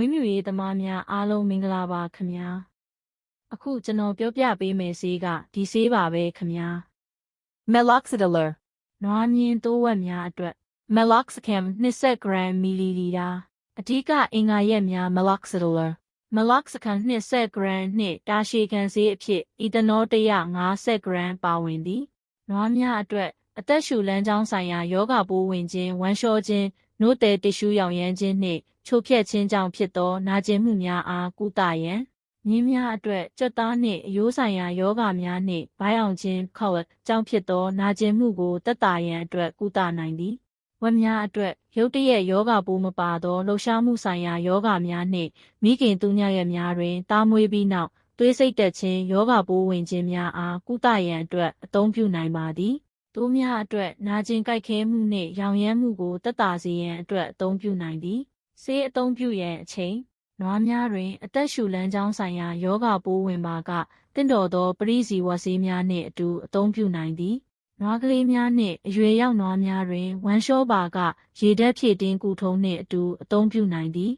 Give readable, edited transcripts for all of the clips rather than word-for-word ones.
မွေးမြူရေးသမားများအားလုံးမင်္ဂလာပါခင်ဗျာအခုကျွန်တော်ပြောပြပေးမယ်ဆေးကဒီဆေးပါပဲခင်ဗျာ Meloxidil နွားမြင်းတိုးဝက်များအတွက် Meloxicam 20 ဂရမ်မီလီလီတာအဓိကအင်္ဂါရက်များ Meloxidil Meloxicam 20 ဂရမ်နှင့်တာရှည်ခံဆေးအဖြစ်အီသနော150 ဂရမ်ပါဝင်သည်နွားများအတွက်အသက်ရှူလမ်းကြောင်းဆိုင်ရာယောဂပိုးဝင်ခြင်းဝမ်းလျှောခြင်းနို့တယ်တစ်ရှူးရောင်ရမ်းခြင်းနှင့်ချို့ဖျက်ခြင်းကြောင့်ဖြစ်သောနာကျင်မှုများအားကုသရန်မြင်းများအတွက်ကြက်သားနှင့်အရိုးဆိုင်ရာယောဂများနှင့်ဘိုင်းအောင်ခြင်းခေါက်ကြောင့်ဖြစ်သောနာကျင်မှုကိုသက်သာရန်အတွက်ကုသနိုင်သည်ဝက်များအတွက်ရုတ်တရက်ယောဂပိုးမပါသောလှုပ်ရှားမှုဆိုင်ရာယောဂများနှင့်မိခင်သူညရက်များတွင်သားမွေးပြီးနောက်သွေးစိတ်တက်ခြင်းယောဂပိုးဝင်ခြင်းများအားကုသရန်အတွက်အသုံးပြုနိုင်ပါသည်တိုးများအတွက်နာကျင်ကြိုက်ခဲမှုနှင့်ရောင်ရမ်းမှုကိုသက်သာစေရန်အတွက်အသုံးပြုနိုင်သည်ဆေးအသုံးပြုရန်အချိန်နွားများတွင်အသက်ရှူလမ်းကြောင်းဆိုင်ရာယောဂပိုးဝင်ပါကတင့်တော်သောပရိဇီဝဆေးများနှင့်အတူအသုံးပြုနိုင်သည်နွားကလေးများနှင့်အရွယ်ရောက်နွားများတွင်ဝမ်းလျှောပါကရေဓာတ်ဖြည့်တင်းကူထုံးနှင့်အတူအသုံးပြုနိုင်သည်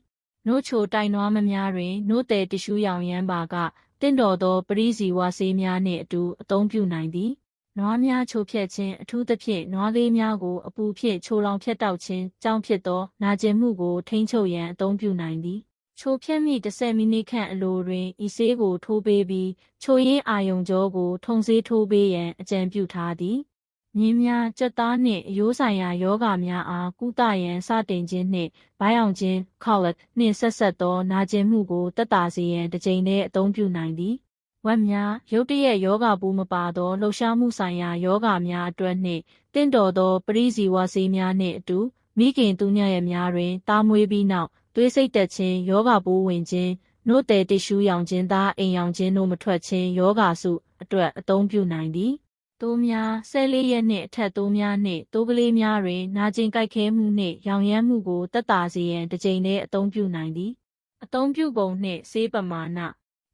နို့ချိုတိုင်နွားမများတွင်နို့တယ်တ िश ူးရောင်ရမ်းပါကတင့်တော်သောပရိဇီဝဆေးများနှင့်အတူအသုံးပြုနိုင်သည်နွားများချိုဖြက်ခြင်းအထူးသဖြင့်နွားလေးများကိုအပူဖြင့်ချိုလောင်ဖြတ်တောက်ခြင်းကြောင့်ဖြစ်သောနာကျင်မှုကိုထိန်းချုပ်ရန်အသုံးပြုနိုင်သည်ချိုဖြက်မိ10မိနစ်ခန့်အလိုတွင်ဤဆေးကိုထိုးပေးပြီးချိုရင်းအာယုံကြောကိုထုံဆေးထိုးပေးရန်အကြံပြုထားသည်မြင်းများကြက်သားနှင့်အရိုးဆိုင်ရာယောဂများအားကုသရန်စတင်ခြင်းနှင့်ဘိုင်းအောင်ခြင်း colic နှင့်ဆက်ဆက်သောနာကျင်မှုကိုသက်သာစေရန်တစ်ကြိမ်တည်းအသုံးပြုနိုင်သည်ဝက်များရုတ်တရက်ယောဂပိုးမပါသောလှုပ်ရှားမှုဆိုင်ရာယောဂများအတွက်နှင့်တင့်တော်သောပရိဇီဝဆေးများနှင့်အတူမိခင်သူညရက်များတွင်သားမွေးပြီးနောက်သွေးစိတ်တက်ခြင်းယောဂပိုးဝင်ခြင်းနို့တယ်တစ်ရှူးရောင်ခြင်းသားအိမ်ရောင်ခြင်းတို့မထွက်ခြင်းယောဂစုအတွက်အသုံးပြုနိုင်သည်သိုးများ14ရက်နှင့်အထက်သိုးများနှင့်သိုးကလေးများတွင်နာကျင်ကြိုက်ခဲမှုနှင့်ရောင်ရမ်းမှုကိုသက်သာစေရန်တစ်ကြိမ်တည်းအသုံးပြုနိုင်သည်အသုံးပြုပုံနှင့်ဆေးပမာဏ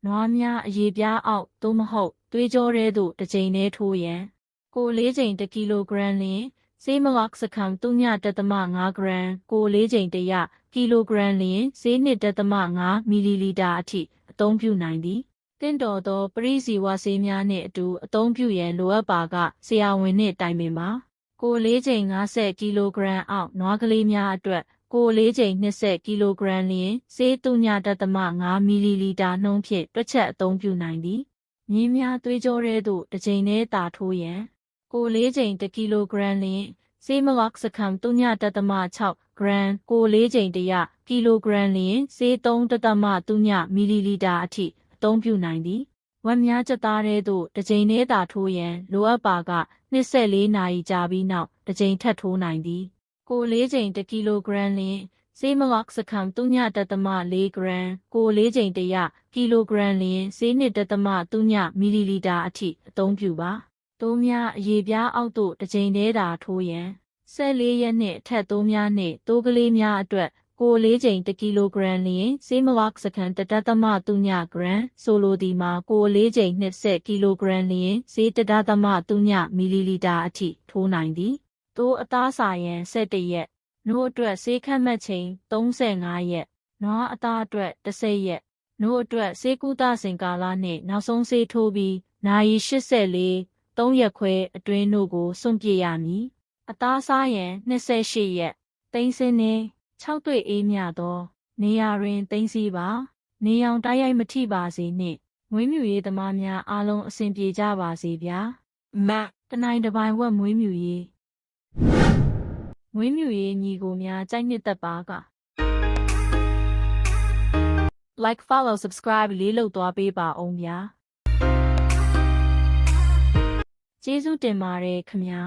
နွားများအရေပြားအောက်သို့မဟုတ်သွေးကြောထဲသို့တစ်ကြိမ်တည်းထိုးရန်ကို4ကြိမ်1ကီလိုဂရမ်လျင်ဆေးMeloxicam 3.5 ဂရမ်ကို4ကြိမ်100ကီလိုဂရမ်လျင်ဆေး2.5 မီလီလီတာအထိအသုံးပြုနိုင်သည်တင့်တော်သောပရိဇီဝဆေးများနှင့်အတူအသုံးပြုရန်လိုအပ်ပါကဆရာဝန်နှင့်တိုင်ပင်ပါကို4ကြိမ်50ကီလိုဂရမ်အောက်နွားကလေးများအတွက်ကို4ကြိမ်20ကီလိုဂရမ်လျင်ဆေး3.5မီလီလီတာနှုန်းဖြင့်တွက်ချက်အသုံးပြုနိုင်သည်မြင်းများသွေးကြောထဲသို့တစ်ကြိမ်တည်းသာထိုးရန်ကို4ကြိမ်1ကီလိုဂရမ်လျင်ဆေးMeloxicam 3.6ဂရမ်ကို4ကြိမ်100ကီလိုဂရမ်လျင်ဆေး3.0မီလီလီတာအထိအသုံးပြုနိုင်သည်ဝက်များကြက်သားထဲသို့တစ်ကြိမ်တည်းသာထိုးရန်လိုအပ်ပါက24နာရီကြာပြီးနောက်တစ်ကြိမ်ထပ်ထိုးနိုင်သည်ကို4ကြိမ်1ကီလိုဂရမ်လျင်ဆေးMeloxicam 3.4ဂရမ်ကို4ကြိမ်100ကီလိုဂရမ်လျင်ဆေး2.0မီလီလီတာအထိအသုံးပြုပါသိုးများအရေပြားအောက်သို့တစ်ကြိမ်တည်းသာထိုးရန်14ရက်နှင့်အထက်သိုးများနှင့်သိုးကလေးများအတွက်ကို4ကြိမ်1ကီလိုဂရမ်လျင်ဆေးMeloxicam 1.0ဂရမ်ဆိုလိုသည်မှာကို4ကြိမ်20ကီလိုဂရမ်လျင်ဆေး1.0မီလီလီတာအထိထိုးနိုင်သည်သိုးအသားစာရန်17ရက်နို့အတွက်ဆေးခန့်မှတ်ချိန်35ရက်နွားအသားအတွက်10ရက်နို့အတွက်ဆေးကုသစဉ်ကာလနှင့်နောက်ဆုံးဆေးထိုးပြီးနာရီ84 3ရက်ခွဲအတွင်းတို့ကိုစွန့်ပစ်ရမည်အသားစားရန်28ရက်သိမ်းစင်းနှင့်6တွေ့အေးမြသောနေရာတွင်သိမ်းစီပါနေရောင်တိုက်ရိုက်မထိပါစေနှင့်မွေးမြူရေးသမားများအားလုံးအဆင်ပြေကြပါစေဗျာ Mac တနိုင်တစ်ပိုင်းဝက်မွေးမြူရေးညီကိုများကြိုက်နှစ်သက်ပါက like follow subscribe လေးလုပ်သွားပေးပါအောင်ဗျာကျေးဇူးတင်ပါတယ်ခင်ဗျာ